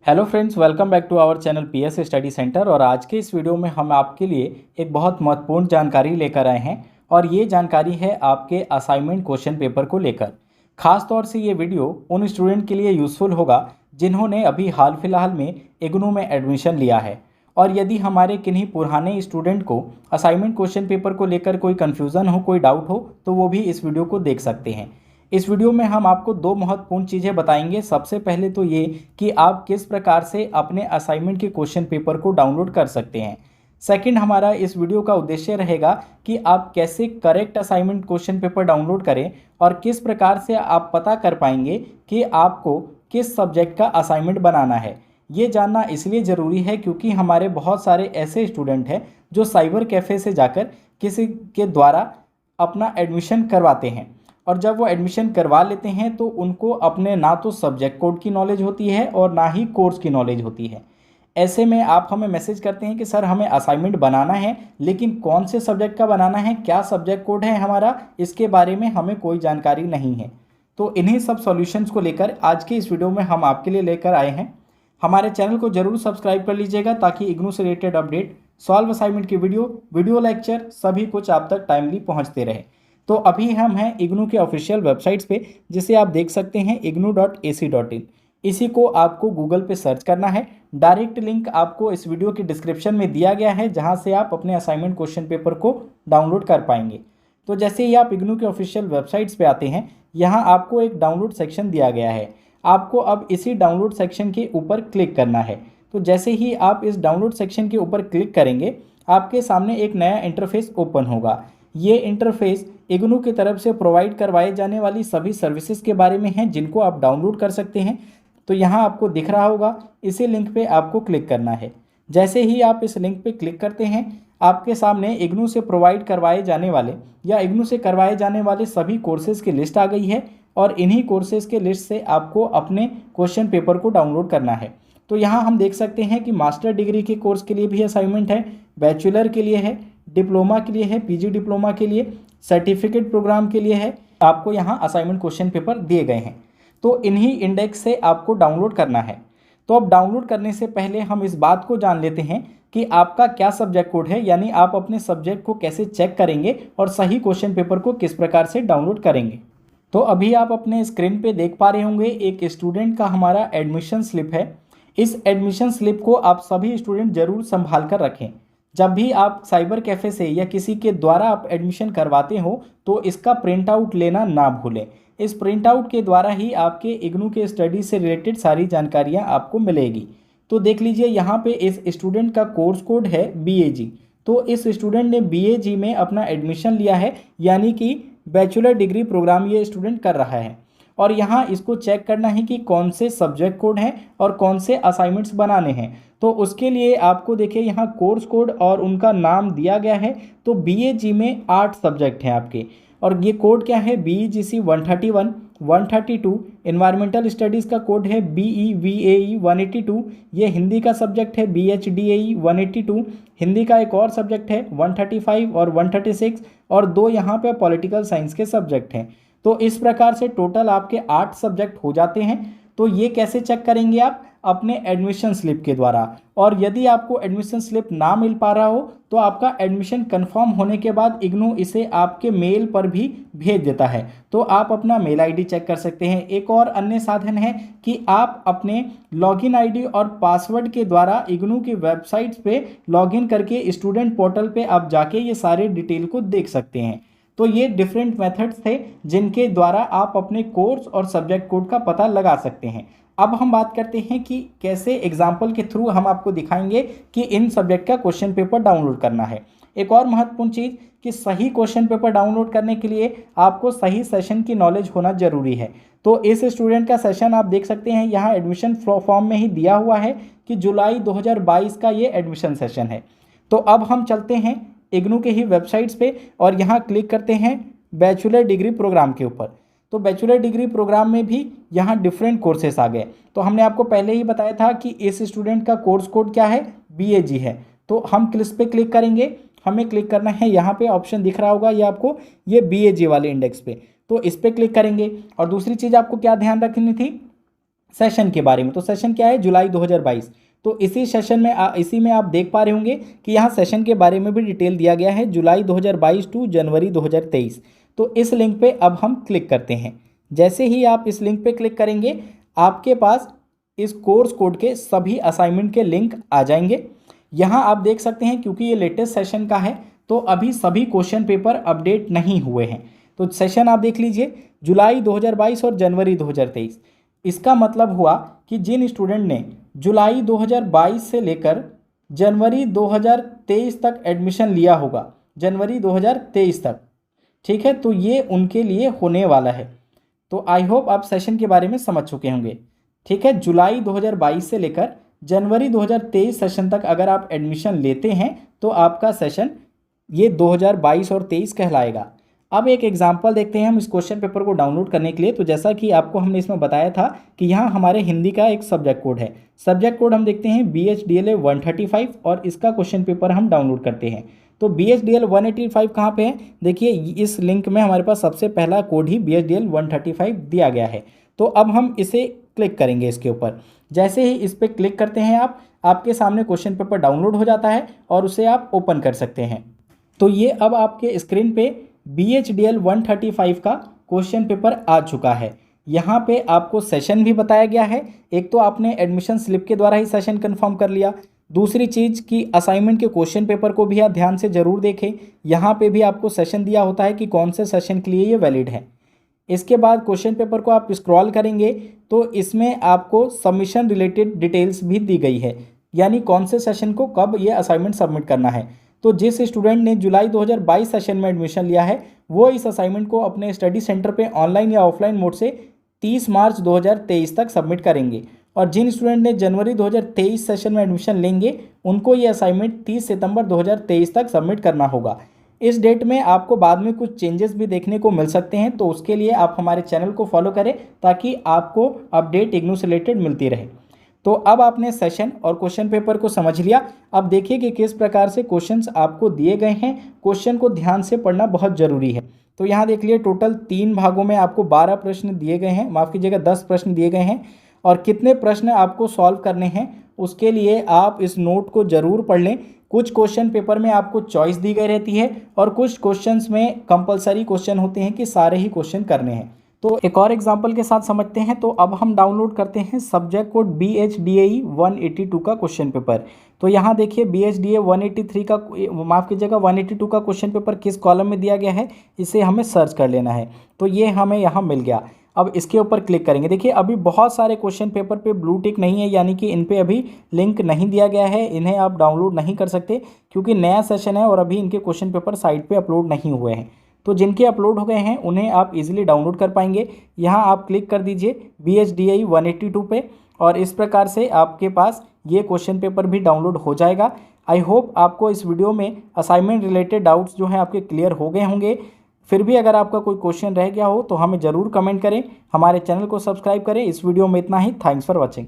Hello friends, welcome back to our channel PS study centre. और आज के इस वीडियो में हम आपके लिए एक बहुत महत्वपूर्ण जानकारी लेकर आए हैं और ये जानकारी है आपके असाइनमेंट क्वेश्चन पेपर को लेकर। खास तौर से ये वीडियो उन स्टूडेंट के लिए यूज़फुल होगा जिन्होंने अभी हाल फिलहाल में इग्नू में एडमिशन लिया है। और यदि हमारे किन्हीं पुराने स्टूडेंट को असाइनमेंट क्वेश्चन पेपर को लेकर कोई कन्फ्यूज़न हो, कोई डाउट हो, तो वो भी इस वीडियो को देख सकते हैं। इस वीडियो में हम आपको दो महत्वपूर्ण चीज़ें बताएंगे। सबसे पहले तो ये कि आप किस प्रकार से अपने असाइनमेंट के क्वेश्चन पेपर को डाउनलोड कर सकते हैं। सेकंड, हमारा इस वीडियो का उद्देश्य रहेगा कि आप कैसे correct assignment question paper download करें और किस प्रकार से आप पता कर पाएंगे कि आपको किस सब्जेक्ट का असाइनमेंट बनाना है। ये जानना इसलिए ज़रूरी है क्योंकि हमारे बहुत सारे ऐसे स्टूडेंट हैं जो साइबर कैफ़े से जाकर किसी के द्वारा अपना एडमिशन करवाते हैं, और जब वो एडमिशन करवा लेते हैं तो उनको अपने ना तो सब्जेक्ट कोड की नॉलेज होती है और ना ही कोर्स की नॉलेज होती है। ऐसे में आप हमें मैसेज करते हैं कि सर हमें असाइनमेंट बनाना है, लेकिन कौन से सब्जेक्ट का बनाना है, क्या सब्जेक्ट कोड है हमारा, इसके बारे में हमें कोई जानकारी नहीं है। तो इन्हीं सब सॉल्यूशंस को लेकर आज के इस वीडियो में हम आपके लिए लेकर आए हैं। हमारे चैनल को जरूर सब्सक्राइब कर लीजिएगा ताकि इग्नू से रिलेटेड अपडेट, सॉल्व असाइनमेंट की वीडियो लेक्चर सभी कुछ आप तक टाइमली पहुँचते रहे। तो अभी हम हैं इग्नू के ऑफिशियल वेबसाइट्स पे, जिसे आप देख सकते हैं ignu.ac.in। इसी को आपको गूगल पे सर्च करना है। डायरेक्ट लिंक आपको इस वीडियो के डिस्क्रिप्शन में दिया गया है, जहां से आप अपने असाइनमेंट क्वेश्चन पेपर को डाउनलोड कर पाएंगे। तो जैसे ही आप इग्नू के ऑफिशियल वेबसाइट्स पे आते हैं, यहाँ आपको एक डाउनलोड सेक्शन दिया गया है। आपको अब इसी डाउनलोड सेक्शन के ऊपर क्लिक करना है। तो जैसे ही आप इस डाउनलोड सेक्शन के ऊपर क्लिक करेंगे, आपके सामने एक नया इंटरफेस ओपन होगा। ये इंटरफेस इग्नू की तरफ से प्रोवाइड करवाए जाने वाली सभी सर्विसेज के बारे में है, जिनको आप डाउनलोड कर सकते हैं। तो यहाँ आपको दिख रहा होगा, इसी लिंक पे आपको क्लिक करना है। जैसे ही आप इस लिंक पे क्लिक करते हैं, आपके सामने इग्नू से प्रोवाइड करवाए जाने वाले या इग्नू से करवाए जाने वाले सभी कोर्सेज की लिस्ट आ गई है, और इन्हीं कोर्सेज के लिस्ट से आपको अपने क्वेश्चन पेपर को डाउनलोड करना है। तो यहाँ हम देख सकते हैं कि मास्टर डिग्री के कोर्स के लिए भी असाइनमेंट है, बैचलर के लिए है, डिप्लोमा के लिए है, पीजी डिप्लोमा के लिए, सर्टिफिकेट प्रोग्राम के लिए है। आपको यहाँ असाइनमेंट क्वेश्चन पेपर दिए गए हैं, तो इन्हीं इंडेक्स से आपको डाउनलोड करना है। तो अब डाउनलोड करने से पहले हम इस बात को जान लेते हैं कि आपका क्या सब्जेक्ट कोड है, यानी आप अपने सब्जेक्ट को कैसे चेक करेंगे और सही क्वेश्चन पेपर को किस प्रकार से डाउनलोड करेंगे। तो अभी आप अपने स्क्रीन पे देख पा रहे होंगे, एक स्टूडेंट का हमारा एडमिशन स्लिप है। इस एडमिशन स्लिप को आप सभी स्टूडेंट जरूर संभाल कर रखें। जब भी आप साइबर कैफ़े से या किसी के द्वारा आप एडमिशन करवाते हो, तो इसका प्रिंट आउट लेना ना भूलें। इस प्रिंट आउट के द्वारा ही आपके इग्नू के स्टडी से रिलेटेड सारी जानकारियां आपको मिलेगी। तो देख लीजिए, यहाँ पे इस स्टूडेंट का कोर्स कोड है BAG। तो इस स्टूडेंट ने BAG में अपना एडमिशन लिया है, यानी कि बैचलर डिग्री प्रोग्राम ये स्टूडेंट कर रहा है। और यहाँ इसको चेक करना है कि कौन से सब्जेक्ट कोड हैं और कौन से असाइनमेंट्स बनाने हैं। तो उसके लिए आपको देखिए, यहाँ कोर्स कोड और उनका नाम दिया गया है। तो BAG में 8 सब्जेक्ट हैं आपके, और ये कोड क्या है, BEGC 131, 132। इन्वायरमेंटल स्टडीज़ का कोड है BEVAE 182। ये हिंदी का सब्जेक्ट है BHDAE 182। हिंदी का एक और सब्जेक्ट है 135 और 136, और 2 यहाँ पे पॉलिटिकल साइंस के सब्जेक्ट हैं। तो इस प्रकार से टोटल आपके 8 सब्जेक्ट हो जाते हैं। तो ये कैसे चेक करेंगे आप, अपने एडमिशन स्लिप के द्वारा। और यदि आपको एडमिशन स्लिप ना मिल पा रहा हो, तो आपका एडमिशन कंफर्म होने के बाद इग्नू इसे आपके मेल पर भी भेज देता है। तो आप अपना मेल आईडी चेक कर सकते हैं। एक और अन्य साधन है कि आप अपने लॉगिन आईडी और पासवर्ड के द्वारा इग्नू की वेबसाइट पे लॉगिन करके स्टूडेंट पोर्टल पे आप जाके ये सारे डिटेल को देख सकते हैं। तो ये डिफरेंट मेथड्स थे जिनके द्वारा आप अपने कोर्स और सब्जेक्ट कोड का पता लगा सकते हैं। अब हम बात करते हैं कि कैसे एग्जाम्पल के थ्रू हम आपको दिखाएंगे कि इन सब्जेक्ट का क्वेश्चन पेपर डाउनलोड करना है। एक और महत्वपूर्ण चीज़ कि सही क्वेश्चन पेपर डाउनलोड करने के लिए आपको सही सेशन की नॉलेज होना जरूरी है। तो इस स्टूडेंट का सेशन आप देख सकते हैं, यहाँ एडमिशन फॉर्म में ही दिया हुआ है कि जुलाई 2022 का ये एडमिशन सेशन है। तो अब हम चलते हैं इग्नू के ही वेबसाइट्स पे और यहाँ क्लिक करते हैं बैचलर डिग्री प्रोग्राम के ऊपर। तो बैचलर डिग्री प्रोग्राम में भी यहाँ डिफरेंट कोर्सेस आ गए। तो हमने आपको पहले ही बताया था कि इस स्टूडेंट का कोर्स कोड क्या है, BAG है। तो हम किस पे क्लिक करेंगे, हमें क्लिक करना है, यहाँ पे ऑप्शन दिख रहा होगा ये आपको, ये BAG वाले इंडेक्स पे। तो इस पर क्लिक करेंगे। और दूसरी चीज़ आपको क्या ध्यान रखनी थी, सेशन के बारे में। तो सेशन क्या है, जुलाई 2022। तो इसी सेशन में इसी में आप देख पा रहे होंगे कि यहाँ सेशन के बारे में भी डिटेल दिया गया है, जुलाई 2022 टू जनवरी 2023। तो इस लिंक पे अब हम क्लिक करते हैं। जैसे ही आप इस लिंक पे क्लिक करेंगे आपके पास इस कोर्स कोड के सभी असाइनमेंट के लिंक आ जाएंगे। यहाँ आप देख सकते हैं क्योंकि ये लेटेस्ट सेशन का है तो अभी सभी क्वेश्चन पेपर अपडेट नहीं हुए हैं। तो सेशन आप देख लीजिए, जुलाई 2022 और जनवरी 2023। इसका मतलब हुआ कि जिन स्टूडेंट ने जुलाई 2022 से लेकर जनवरी 2023 तक एडमिशन लिया होगा, जनवरी 2023 तक, ठीक है, तो ये उनके लिए होने वाला है। तो आई होप आप सेशन के बारे में समझ चुके होंगे। ठीक है, जुलाई 2022 से लेकर जनवरी 2023 सेशन तक अगर आप एडमिशन लेते हैं तो आपका सेशन ये 2022 और 23 कहलाएगा। अब एक एग्जांपल देखते हैं हम इस क्वेश्चन पेपर को डाउनलोड करने के लिए। तो जैसा कि आपको हमने इसमें बताया था कि यहाँ हमारे हिंदी का एक सब्जेक्ट कोड है। सब्जेक्ट कोड हम देखते हैं BHDLA 135 और इसका क्वेश्चन पेपर हम डाउनलोड करते हैं। तो BHDL 185 कहाँ पे है, देखिए इस लिंक में हमारे पास सबसे पहला कोड ही BHDL 135 दिया गया है। तो अब हम इसे क्लिक करेंगे इसके ऊपर। जैसे ही इस पर क्लिक करते हैं आपके सामने क्वेश्चन पेपर डाउनलोड हो जाता है और उसे आप ओपन कर सकते हैं। तो ये अब आपके स्क्रीन पे BHDL 135 का क्वेश्चन पेपर आ चुका है। यहाँ पे आपको सेशन भी बताया गया है। एक तो आपने एडमिशन स्लिप के द्वारा ही सेशन कंफर्म कर लिया। दूसरी चीज़ कि असाइनमेंट के क्वेश्चन पेपर को भी आप ध्यान से ज़रूर देखें। यहाँ पे भी आपको सेशन दिया होता है कि कौन से सेशन के लिए ये वैलिड है। इसके बाद क्वेश्चन पेपर को आप स्क्रॉल करेंगे तो इसमें आपको सबमिशन रिलेटेड डिटेल्स भी दी गई है, यानी कौन से सेशन को कब ये असाइनमेंट सबमिट करना है। तो जिस स्टूडेंट ने जुलाई 2022 सेशन में एडमिशन लिया है वो इस असाइनमेंट को अपने स्टडी सेंटर पे ऑनलाइन या ऑफलाइन मोड से 30 मार्च 2023 तक सबमिट करेंगे। और जिन स्टूडेंट ने जनवरी 2023 सेशन में एडमिशन लेंगे उनको ये असाइनमेंट 30 सितंबर 2023 तक सबमिट करना होगा। इस डेट में आपको बाद में कुछ चेंजेस भी देखने को मिल सकते हैं, तो उसके लिए आप हमारे चैनल को फॉलो करें ताकि आपको अपडेट इग्नू से रिलेटेड मिलती रहे। तो अब आपने सेशन और क्वेश्चन पेपर को समझ लिया। अब देखिए कि किस प्रकार से क्वेश्चंस आपको दिए गए हैं। क्वेश्चन को ध्यान से पढ़ना बहुत ज़रूरी है। तो यहाँ देख लिए टोटल 3 भागों में आपको 12 प्रश्न दिए गए हैं, माफ़ कीजिएगा 10 प्रश्न दिए गए हैं। और कितने प्रश्न आपको सॉल्व करने हैं उसके लिए आप इस नोट को ज़रूर पढ़ लें। कुछ क्वेश्चन पेपर में आपको चॉइस दी गई रहती है और कुछ क्वेश्चंस में कंपलसरी क्वेश्चन होते हैं कि सारे ही क्वेश्चन करने हैं। तो एक और एग्जांपल के साथ समझते हैं। तो अब हम डाउनलोड करते हैं सब्जेक्ट कोड BHDAE 182 का क्वेश्चन पेपर। तो यहाँ देखिए BHDA 183 का, माफ़ कीजिएगा 182 का क्वेश्चन पेपर किस कॉलम में दिया गया है इसे हमें सर्च कर लेना है। तो ये हमें यहाँ मिल गया। अब इसके ऊपर क्लिक करेंगे। देखिए अभी बहुत सारे क्वेश्चन पेपर पे ब्लू टिक नहीं है, यानी कि इन पे अभी लिंक नहीं दिया गया है, इन्हें आप डाउनलोड नहीं कर सकते क्योंकि नया सेशन है और अभी इनके क्वेश्चन पेपर साइट पे अपलोड नहीं हुए हैं। तो जिनके अपलोड हो गए हैं उन्हें आप इजीली डाउनलोड कर पाएंगे। यहाँ आप क्लिक कर दीजिए BHDAE 182 पे और इस प्रकार से आपके पास ये क्वेश्चन पेपर भी डाउनलोड हो जाएगा। आई होप आपको इस वीडियो में असाइनमेंट रिलेटेड डाउट्स जो हैं आपके क्लियर हो गए होंगे। फिर भी अगर आपका कोई क्वेश्चन रह गया हो तो हमें ज़रूर कमेंट करें, हमारे चैनल को सब्सक्राइब करें। इस वीडियो में इतना ही। Thanks for watching.